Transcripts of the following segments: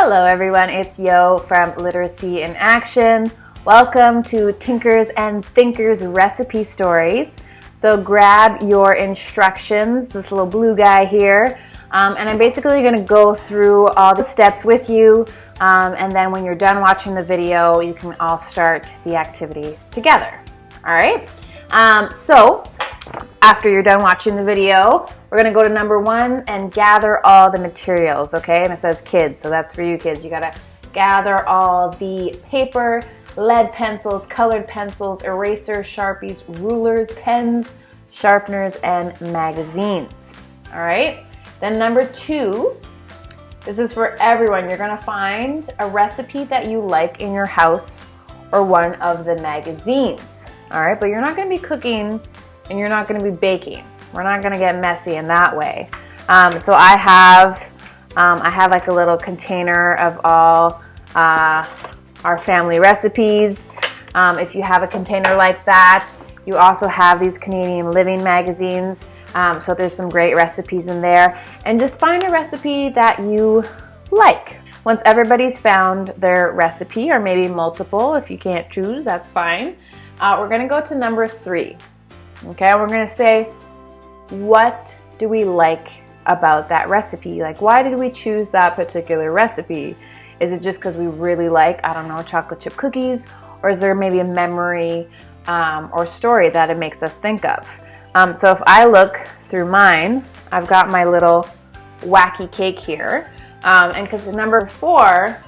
Hello everyone, it's Yo from Literacy in Action. Welcome to Tinkers and Thinkers Recipe Stories. So grab your instructions, this little blue guy here, and I'm basically going to go through all the steps with you, and then when you're done watching the video, you can all start the activities together. Alright, so after you're done watching the video, we're going to go to number 1 and gather all the materials, okay? And it says kids, so that's for you kids. You got to gather all the paper, lead pencils, colored pencils, erasers, Sharpies, rulers, pens, sharpeners, and magazines. All right? Then number 2, this is for everyone. You're going to find a recipe that you like in your house or one of the magazines. All right? But you're not going to be cooking and you're not going to be baking. We're not going to get messy in that way. So I have like a little container of all our family recipes. If you have a container like that, you also have these Canadian Living magazines. So there's some great recipes in there. And just find a recipe that you like. Once everybody's found their recipe, or maybe multiple, if you can't choose, that's fine. We're going to go to number 3. Okay, we're going to say, what do we like about that recipe? Like, why did we choose that particular recipe? Is it just because we really like, I don't know, chocolate chip cookies? Or is there maybe a memory or story that it makes us think of? So if I look through mine, I've got my little wacky cake here. And because number 4,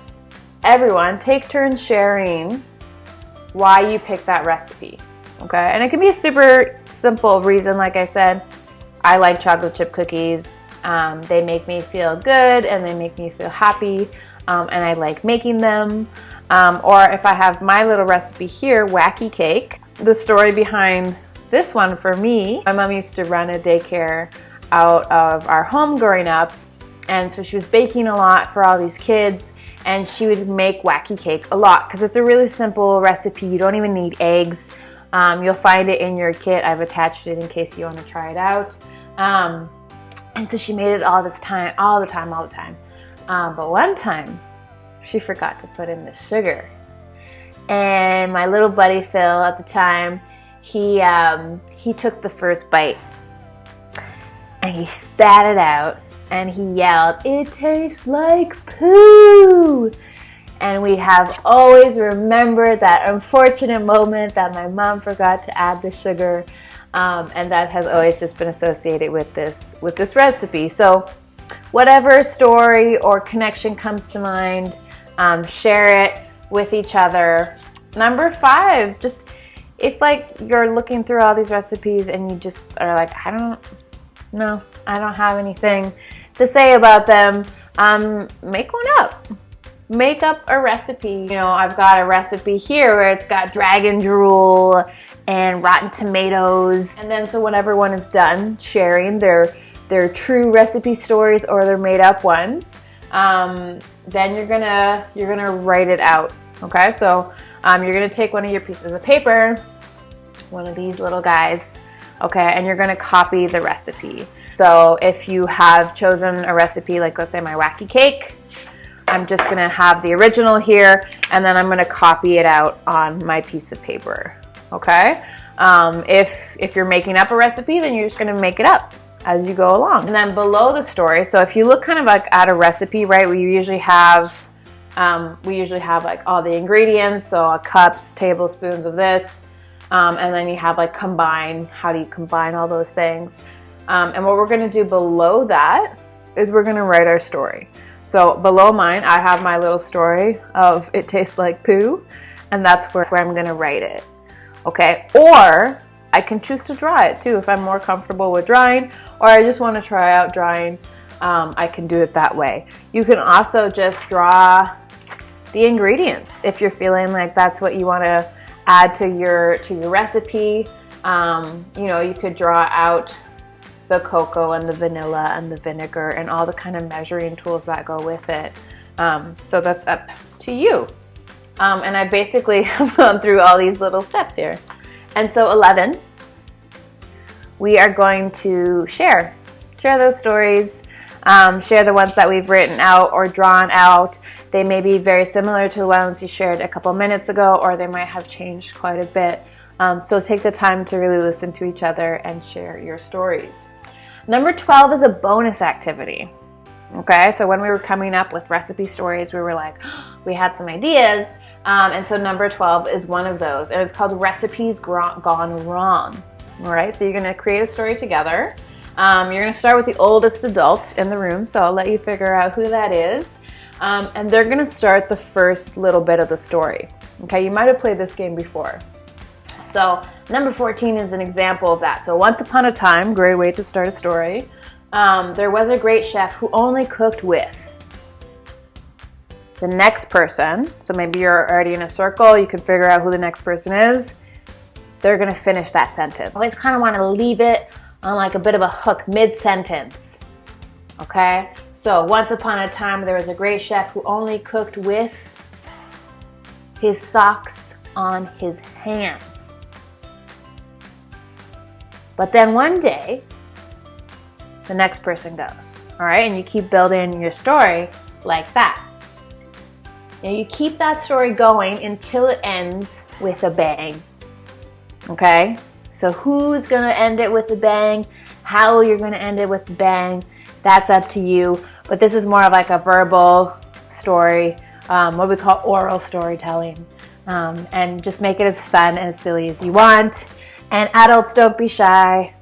everyone take turns sharing why you picked that recipe. Okay, and it can be a super simple reason. Like I said, I like chocolate chip cookies. They make me feel good and they make me feel happy, and I like making them. Or if I have my little recipe here, wacky cake, the story behind this one for me, my mom used to run a daycare out of our home growing up, and so she was baking a lot for all these kids, and she would make wacky cake a lot because it's a really simple recipe. You don't even need eggs. You'll find it in your kit. I've attached it in case you want to try it out. And so she made it all the time. But one time, she forgot to put in the sugar. And my little buddy Phil at the time, he took the first bite and he spat it out and he yelled, "It tastes like poo!" And we have always remembered that unfortunate moment that my mom forgot to add the sugar, and that has always just been associated with this recipe. So whatever story or connection comes to mind, share it with each other. Number 5, just if like you're looking through all these recipes and you just are like, I don't have anything to say about them, make one up. Make up a recipe. You know, I've got a recipe here where it's got dragon drool and rotten tomatoes. And then so when everyone is done sharing their true recipe stories or their made up ones, then you're gonna write it out. Okay, so you're gonna take one of your pieces of paper, one of these little guys, okay, and you're gonna copy the recipe. So if you have chosen a recipe, like let's say my wacky cake, I'm just going to have the original here, and then I'm going to copy it out on my piece of paper, okay? If you're making up a recipe, then you're just going to make it up as you go along. And then below the story, so if you look kind of like at a recipe, right, we usually have like all the ingredients, so cups, tablespoons of this, and then you have like combine, how do you combine all those things? And what we're going to do below that is we're going to write our story. So below mine, I have my little story of it tastes like poo, and that's where I'm going to write it, okay? Or I can choose to draw it too if I'm more comfortable with drawing, or I just want to try out drawing, I can do it that way. You can also just draw the ingredients if you're feeling like that's what you want to add to your recipe. You know, you could draw out the cocoa and the vanilla and the vinegar and all the kind of measuring tools that go with it. So that's up to you. And I basically have gone through all these little steps here. And so 11, we are going to share those stories, share the ones that we've written out or drawn out, They may be very similar to the ones you shared a couple minutes ago, or they might have changed quite a bit. So take the time to really listen to each other and share your stories. Number 12 is a bonus activity. Okay, so when we were coming up with recipe stories, we were like, we had some ideas, and so number 12 is one of those, and it's called Recipes Gone Wrong. All right, so you're going to create a story together. You're going to start with the oldest adult in the room, so I'll let you figure out who that is, and they're going to start the first little bit of the story. Okay, you might have played this game before. So number 14 is an example of that. So once upon a time, great way to start a story, there was a great chef who only cooked with the next person. So maybe you're already in a circle, you can figure out who the next person is. They're going to finish that sentence. Always kind of want to leave it on like a bit of a hook mid-sentence. Okay? So once upon a time, there was a great chef who only cooked with his socks on his hands. But then one day, the next person goes, all right? And you keep building your story like that. And you keep that story going until it ends with a bang, okay? So who's gonna end it with a bang? How you're gonna end it with a bang? That's up to you. But this is more of like a verbal story, what we call oral storytelling. And just make it as fun and as silly as you want. And adults, don't be shy.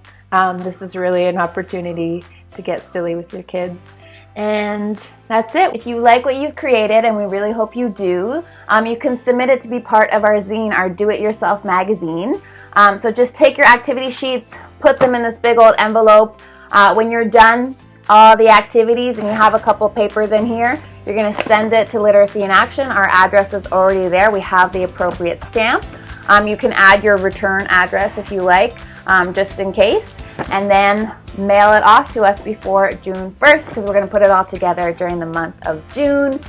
This is really an opportunity to get silly with your kids. And that's it. If you like what you've created, and we really hope you do, you can submit it to be part of our zine, our Do-It-Yourself magazine. So just take your activity sheets, put them in this big old envelope. When you're done all the activities and you have a couple papers in here, you're going to send it to Literacy in Action. Our address is already there. We have the appropriate stamp. You can add your return address if you like, just in case, and then mail it off to us before June 1st, because we're going to put it all together during the month of June.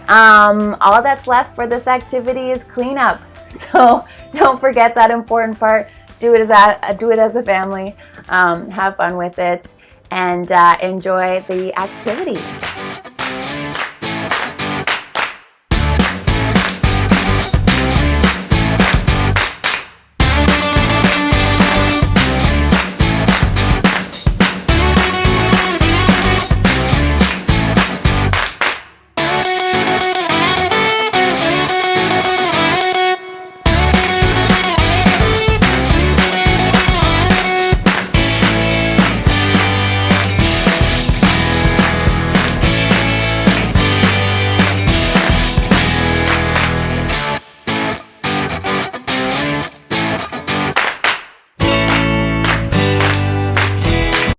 All that's left for this activity is cleanup. So don't forget that important part. Do it as a family. Have fun with it, and enjoy the activity.